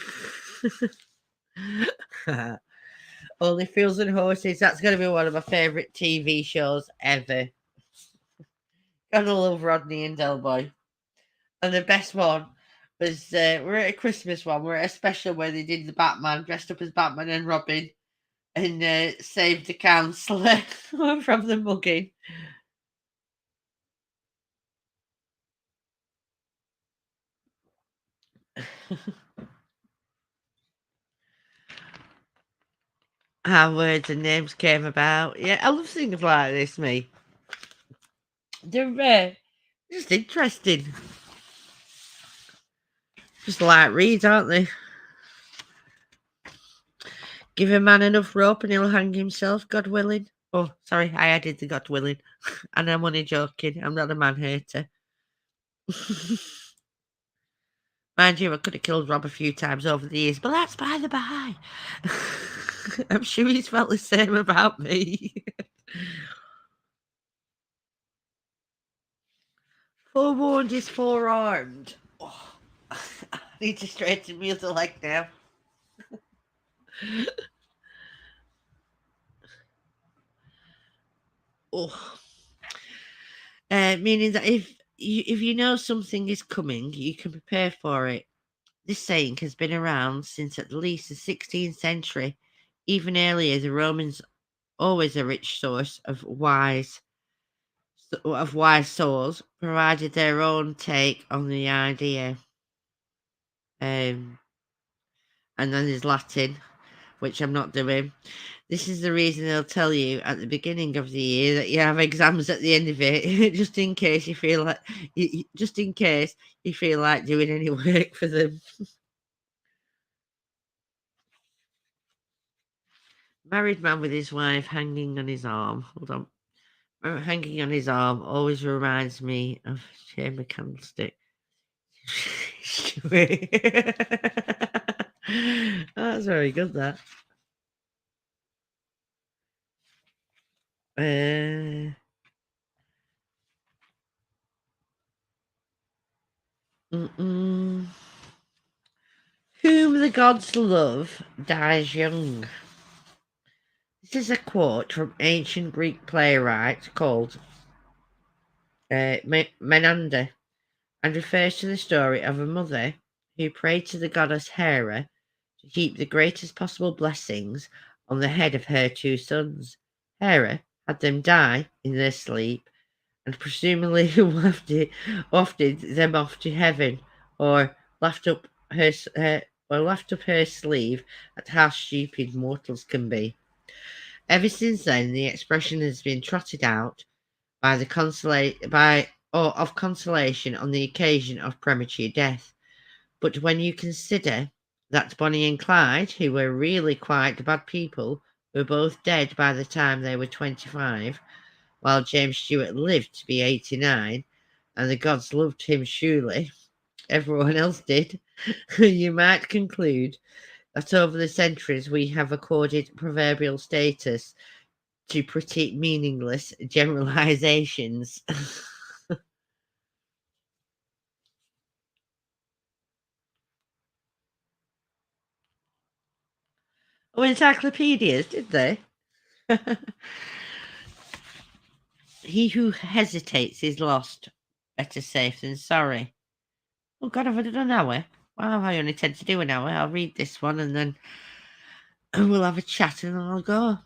Only Fools and Horses. That's going to be one of my favourite TV shows ever. Gotta love Rodney and Delboy. And the best one was we're at a Christmas one. We're at a special where they did the Batman, dressed up as Batman and Robin, and saved the counsellor from the mugging. How words and names came about. Yeah, I love things like this, me. They're just interesting. Just like reads, aren't they? Give a man enough rope and he'll hang himself, God willing. Oh, sorry, I added the God willing. And I'm only joking. I'm not a man hater. Mind you, I could have killed Rob a few times over the years, but that's by the by. I'm sure he's felt the same about me. Forewarned is forearmed. Oh, I need to straighten my other leg now. Oh. Meaning that if you know something is coming, you can prepare for it. This saying has been around since at least the 16th century. Even earlier, the Romans always a rich source of wise souls provided their own take on the idea. And then there's Latin, which I'm not doing. This is the reason they'll tell you at the beginning of the year that you have exams at the end of it, just in case you feel like, just in case you feel like doing any work for them. Married man with his wife hanging on his arm. Hold on. Hanging on his arm always reminds me of Chamber Candlestick. That's very good, that. Uh, Whom the gods love dies young. This is a quote from ancient Greek playwright called Menander, and refers to the story of a mother who prayed to the goddess Hera to heap the greatest possible blessings on the head of her two sons. Hera had them die in their sleep and presumably wafted them off to heaven, or laughed up her sleeve at how stupid mortals can be. Ever since then, the expression has been trotted out of consolation on the occasion of premature death. But when you consider that Bonnie and Clyde, who were really quite bad people, were both dead by the time they were 25, while James Stewart lived to be 89, and the gods loved him surely, everyone else did, you might conclude that over the centuries we have accorded proverbial status to pretty meaningless generalizations. Oh, encyclopedias, did they? He who hesitates is lost. Better safe than sorry. Oh God, have I done an hour? Wow, I only tend to do an hour. I'll read this one and then we'll have a chat and then I'll go.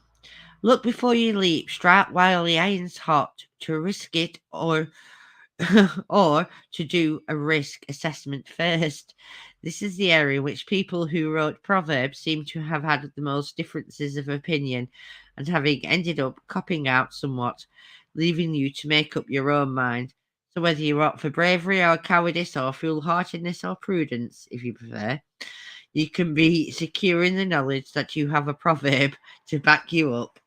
Look before you leap, strike while the iron's hot, to risk it or to do a risk assessment first. This is the area which people who wrote Proverbs seem to have had the most differences of opinion, and having ended up copying out somewhat, leaving you to make up your own mind. So whether you opt for bravery or cowardice or foolhardiness or prudence, if you prefer, you can be secure in the knowledge that you have a proverb to back you up.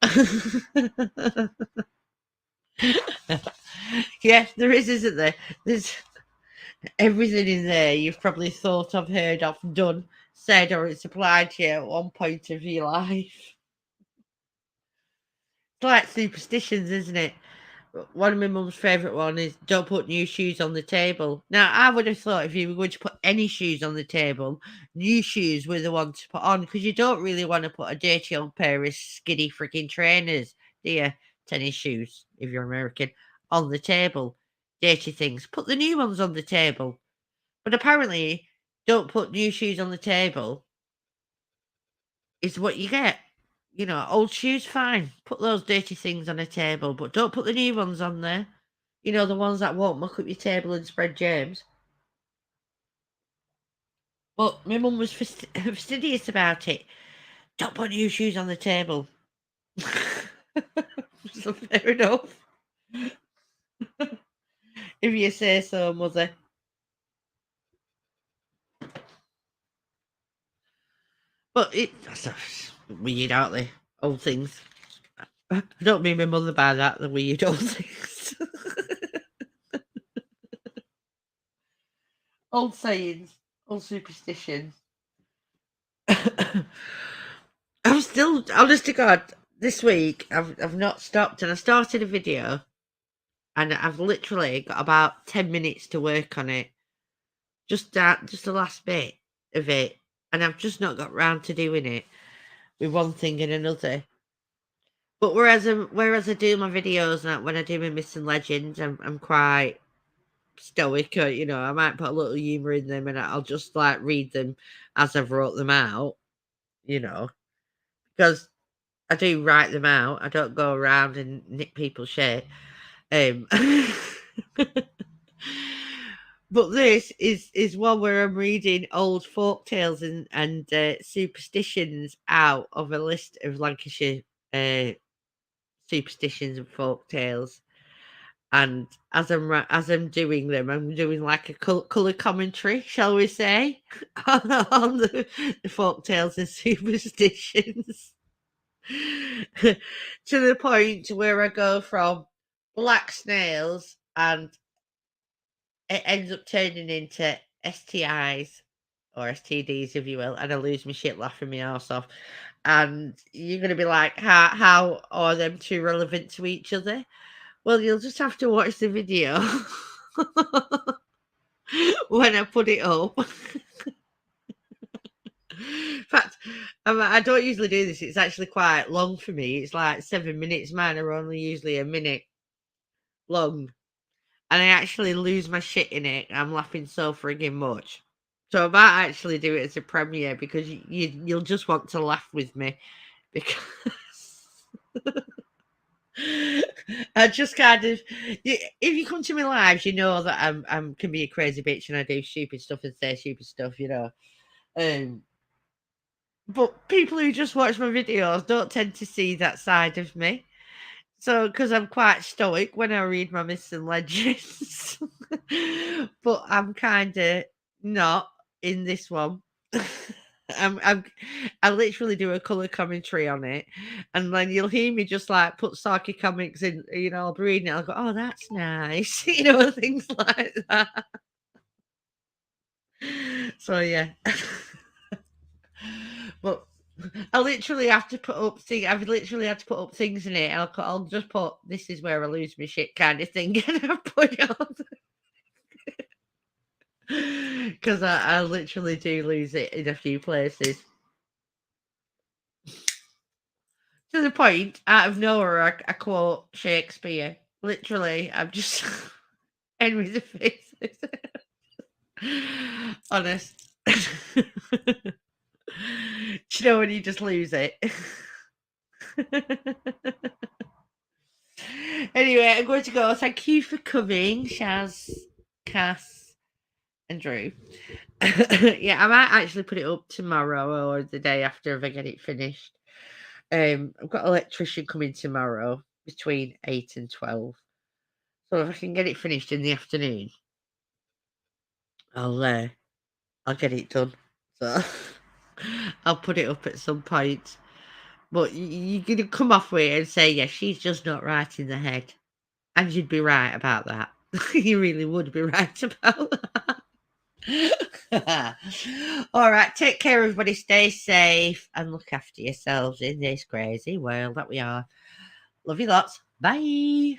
Yeah, there is, isn't there? There's everything in there you've probably thought of, heard of, done, said, or it's applied to you at one point of your life. It's like superstitions, isn't it? One of my mum's favourite one is don't put new shoes on the table. Now, I would have thought if you were going to put any shoes on the table, new shoes were the ones to put on because you don't really want to put a dirty old pair of skinny freaking trainers, do you? Tennis shoes, if you're American, on the table. Dirty things. Put the new ones on the table. But apparently, don't put new shoes on the table is what you get. You know, old shoes, fine. Put those dirty things on a table, but don't put the new ones on there. You know, the ones that won't muck up your table and spread germs. But my mum was fastidious about it. Don't put new shoes on the table. So fair enough. If you say so, mother. But that's weird, aren't they? Old things. I don't mean my mother by that, the weird old things. Old sayings, old superstitions. I'm still, honest to God, this week I've not stopped, and I started a video, and I've literally got about 10 minutes to work on it. Just that, just the last bit of it, and I've just not got round to doing it with one thing and another. But whereas I do my videos and when I do my missing legends, I'm quite stoic. You know, I might put a little humour in them, and I'll just like read them as I've wrote them out. You know, because I do write them out. I don't go around and nick people's shit. But this is one where I'm reading old folk tales and superstitions out of a list of Lancashire superstitions and folk tales. And as I'm doing them, I'm doing like a color commentary, shall we say, on the folk tales and superstitions. To the point where I go from black snails and it ends up turning into STIs or STDs, if you will, and I lose my shit laughing my arse off. And you're going to be like, how are them two relevant to each other? Well, you'll just have to watch the video when I put it up. In fact, I don't usually do this. It's actually quite long for me. It's like 7 minutes. Mine are only usually a minute long. And I actually lose my shit in it. I'm laughing so frigging much. So I might actually do it as a premiere because you'll just want to laugh with me because I just kind of if you come to my lives, you know that I'm can be a crazy bitch and I do stupid stuff and say stupid stuff, you know. Um, but people who just watch my videos don't tend to see that side of me. So, because I'm quite stoic when I read my myths and legends, but I'm kind of not in this one. I literally do a colour commentary on it, and then you'll hear me just like put sarky comics in. I'll be reading it. I'll go, "Oh, that's nice," things like that. So yeah, but I literally have to put up things. I've literally had to put up things in it. I'll just put, "This is where I lose my shit," kind of thing, and I put it on because I literally do lose it in a few places. To the point, out of nowhere, I quote Shakespeare. Literally, I'm just envy the faces. Honest. Do you know when you just lose it? Anyway, I'm going to go. Thank you for coming, Shaz, Cass, and Drew. Yeah, I might actually put it up tomorrow or the day after if I get it finished. I've got an electrician coming tomorrow between 8 and 12. So if I can get it finished in the afternoon, I'll get it done. So I'll put it up at some point. But you're gonna come off with it and say, "Yeah, she's just not right in the head," and you'd be right about that. You really would be right about that. All right, take care, everybody. Stay safe and look after yourselves in this crazy world that we are. Love you lots. Bye.